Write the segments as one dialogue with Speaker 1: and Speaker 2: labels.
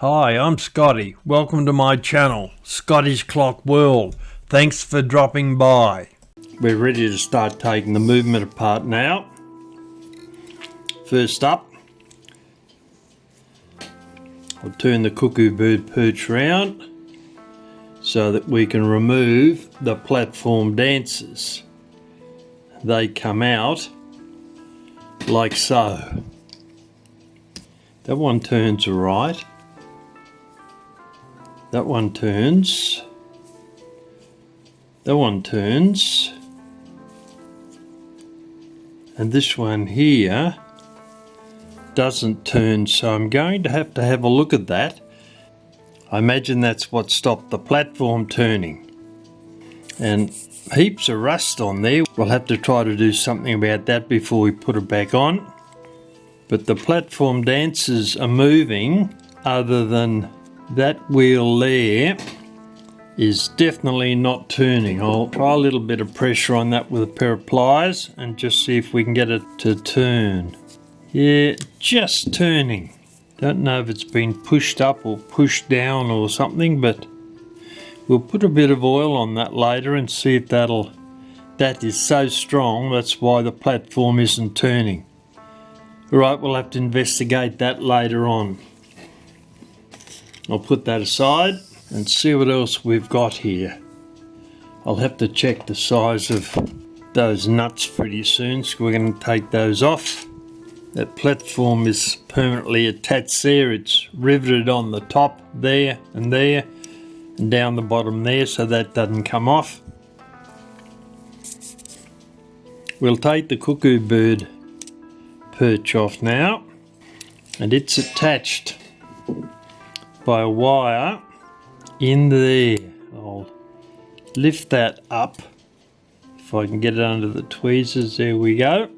Speaker 1: Hi, I'm Scotty. Welcome to my channel, Scotty's Clock World. Thanks for dropping by. We're ready to start taking the movement apart now. First up, I'll turn the cuckoo bird perch round so that we can remove the platform dancers. They come out like so. That one turns right. That one turns. That one turns. And this one here doesn't turn, so I'm going to have a look at that. I imagine that's what stopped the platform turning. And heaps of rust on there. We'll have to try to do something about that before we put it back on. But the platform dancers are moving, other than that wheel there is definitely not turning. I'll try a little bit of pressure on that with a pair of pliers and just see if we can get it to turn. Yeah, just turning. Don't know if it's been pushed up or pushed down or something, but we'll put a bit of oil on that later and see if that is so strong, that's why the platform isn't turning. Right, we'll have to investigate that later on. I'll put that aside and see what else we've got here. I'll have to check the size of those nuts pretty soon, so we're going to take those off. That platform is permanently attached there. It's riveted on the top there and down the bottom there, so that doesn't come off. We'll take the cuckoo bird perch off now, and it's attached by a wire in there. I'll lift that up if I can get it under the tweezers. There we go.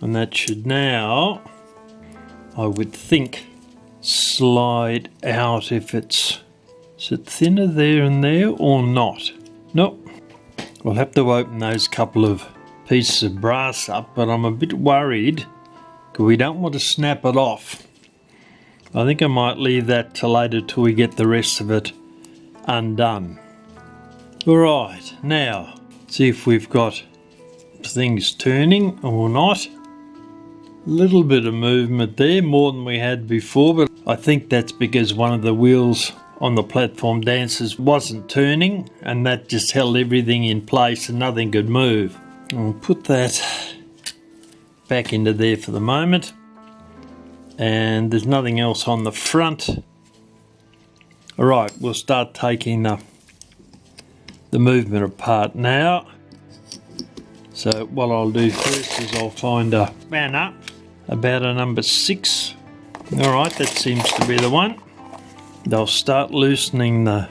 Speaker 1: And that should now, I would think, slide out. If is it thinner there and there or not? Nope. We'll have to open those couple of pieces of brass up, but I'm a bit worried because we don't want to snap it off. I think I might leave that till later till we get the rest of it undone. Alright, now see if we've got things turning or not. A little bit of movement there, more than we had before, but I think that's because one of the wheels on the platform dancers wasn't turning, and that just held everything in place and nothing could move. I'll put that back into there for the moment. And there's nothing else on the front. Alright, we'll start taking the movement apart now. So what I'll do first is I'll find a spanner, about a number 6. Alright, that seems to be the one. They'll start loosening the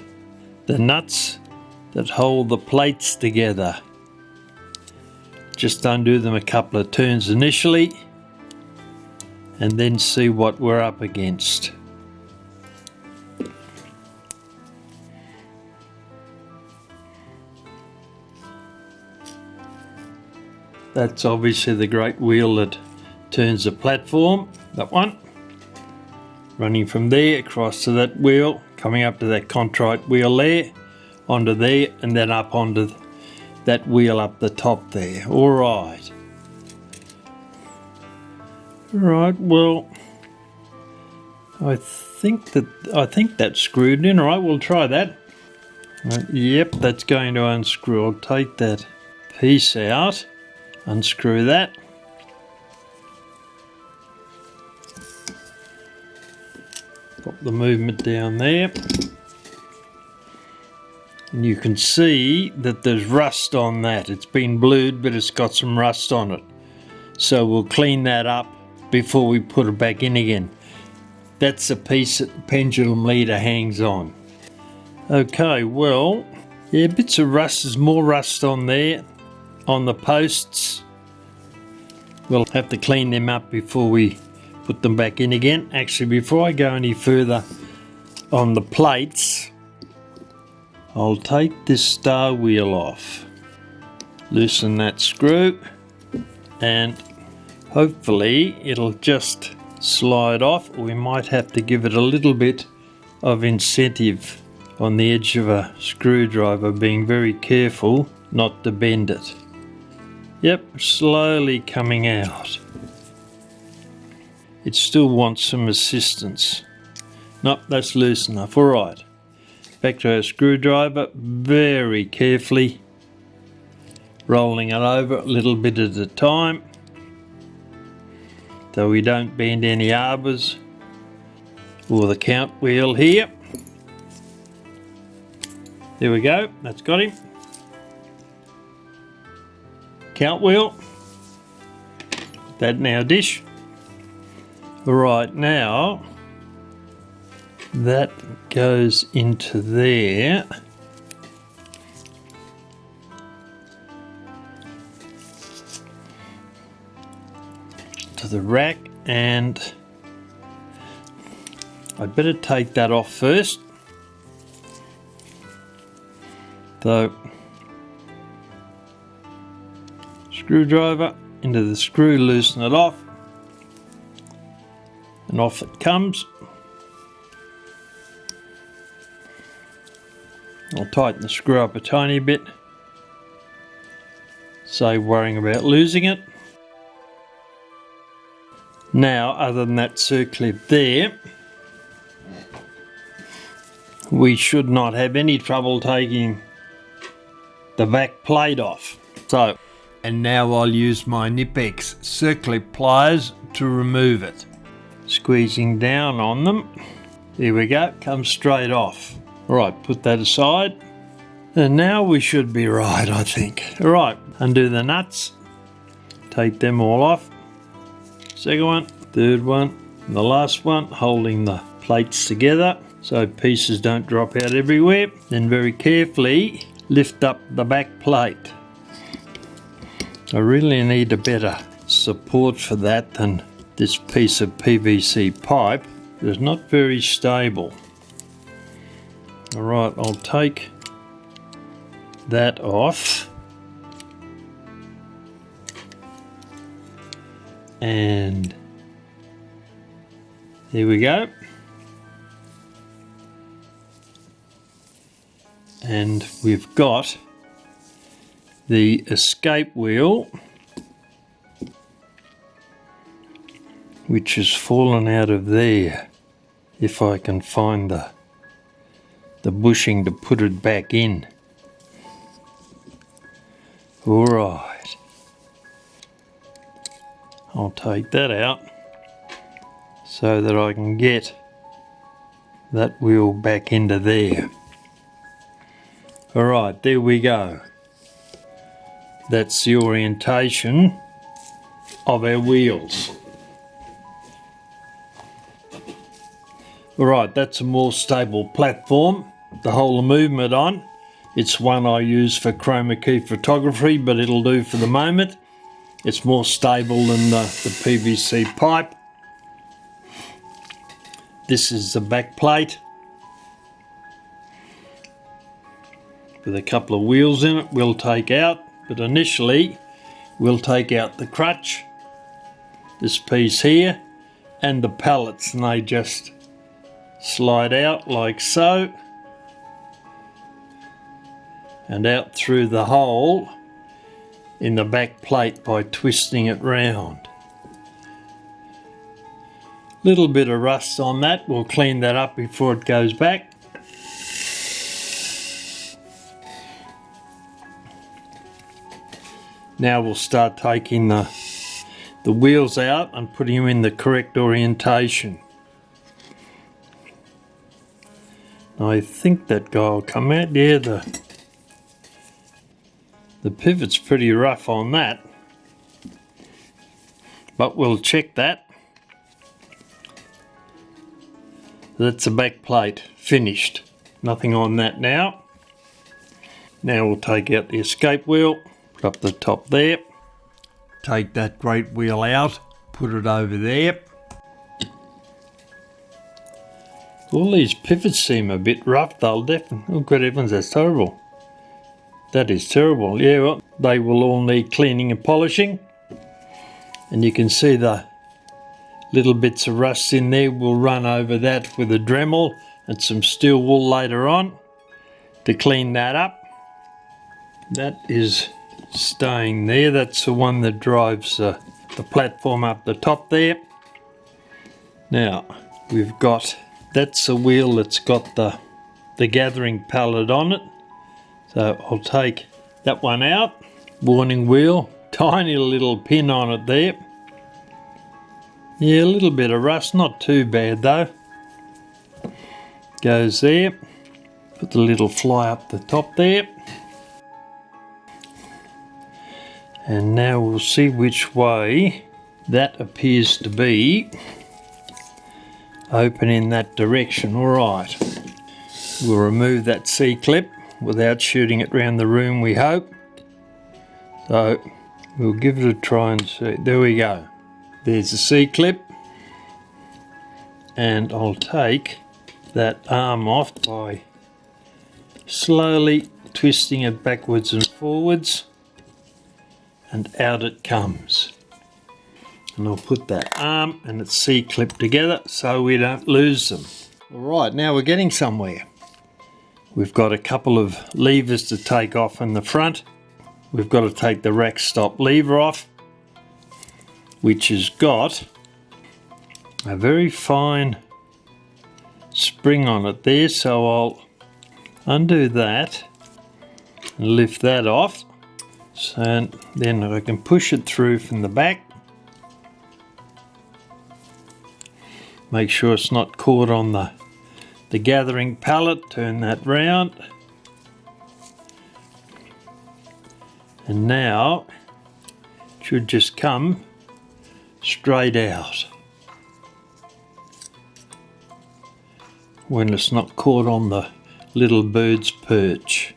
Speaker 1: nuts that hold the plates together. Just undo them a couple of turns initially, and then see what we're up against. That's obviously the great wheel that turns the platform, that one. Running from there across to that wheel, coming up to that contrite wheel there, onto there, and then up onto that wheel up the top there. Alright. Right, well, I think that's screwed in. Alright, we'll try that. Right, yep, that's going to unscrew. I'll take that piece out, unscrew that. Pop the movement down there. And you can see that there's rust on that. It's been blued, but it's got some rust on it. So we'll clean that up before we put it back in again. That's the piece that the pendulum leader hangs on. Okay, well, yeah, bits of rust. There's more rust on there, on the posts. We'll have to clean them up before we put them back in again. Actually, before I go any further on the plates, I'll take this star wheel off, loosen that screw, and hopefully it'll just slide off. We might have to give it a little bit of incentive on the edge of a screwdriver, being very careful not to bend it. Yep, slowly coming out. It still wants some assistance. Nope, that's loose enough. Alright, back to our screwdriver, very carefully rolling it over a little bit at a time so we don't bend any arbors or the count wheel here. There we go, that's got him. Count wheel. Put that in our dish. Right, now that goes into there. To the rack, and I'd better take that off first. So, screwdriver into the screw, loosen it off, and off it comes. I'll tighten the screw up a tiny bit, save worrying about losing it. Now, other than that circlip there, we should not have any trouble taking the back plate off. So, and now I'll use my Nipex circlip pliers to remove it. Squeezing down on them. There we go, comes straight off. Alright, put that aside. And now we should be right, I think. Alright, undo the nuts. Take them all off. Second one, third one, and the last one, holding the plates together so pieces don't drop out everywhere. Then very carefully lift up the back plate. I really need a better support for that than this piece of PVC pipe. It's not very stable. Alright, I'll take that off. And there we go. And we've got the escape wheel, which has fallen out of there. If I can find the bushing to put it back in. Alright. I'll take that out so that I can get that wheel back into there. Alright, there we go. That's the orientation of our wheels. Alright, that's a more stable platform to hold the movement on. It's one I use for chroma key photography, but it'll do for the moment. It's more stable than the PVC pipe. This is the back plate with a couple of wheels in it we'll take out, but initially we'll take out the crutch, this piece here, and the pallets, and they just slide out like so and out through the hole in the back plate by twisting it round. Little bit of rust on that, we'll clean that up before it goes back. Now we'll start taking the wheels out and putting them in the correct orientation. I think that guy will come out. Yeah, the pivot's pretty rough on that, but we'll check that. That's the back plate finished. Nothing on that now. Now we'll take out the escape wheel, put up the top there, take that great wheel out, put it over there. All these pivots seem a bit rough. They'll definitely, oh good heavens, that's terrible. That is terrible. Yeah, well, they will all need cleaning and polishing. And you can see the little bits of rust in there. We'll run over that with a Dremel and some steel wool later on to clean that up. That is staying there. That's the one that drives the platform up the top there. Now we've got, that's the wheel that's got the gathering pallet on it. So I'll take that one out. Warning wheel, tiny little pin on it there. Yeah, a little bit of rust, not too bad though. Goes there. Put the little fly up the top there. And now we'll see which way that appears to be. Open in that direction. Alright. We'll remove that C-clip without shooting it around the room, we hope. So we'll give it a try and see. There we go. There's the C-clip. And I'll take that arm off by slowly twisting it backwards and forwards. And out it comes. And I'll put that arm and its C-clip together so we don't lose them. Alright, now we're getting somewhere. We've got a couple of levers to take off in the front. We've got to take the rack stop lever off, which has got a very fine spring on it there, so I'll undo that and lift that off. So then I can push it through from the back. Make sure it's not caught on the gathering pallet. Turn that round. And now it should just come straight out when it's not caught on the little bird's perch.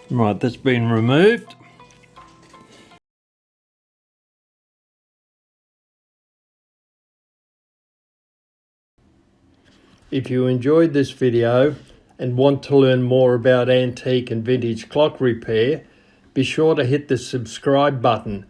Speaker 1: Right, that's been removed. If you enjoyed this video and want to learn more about antique and vintage clock repair, be sure to hit the subscribe button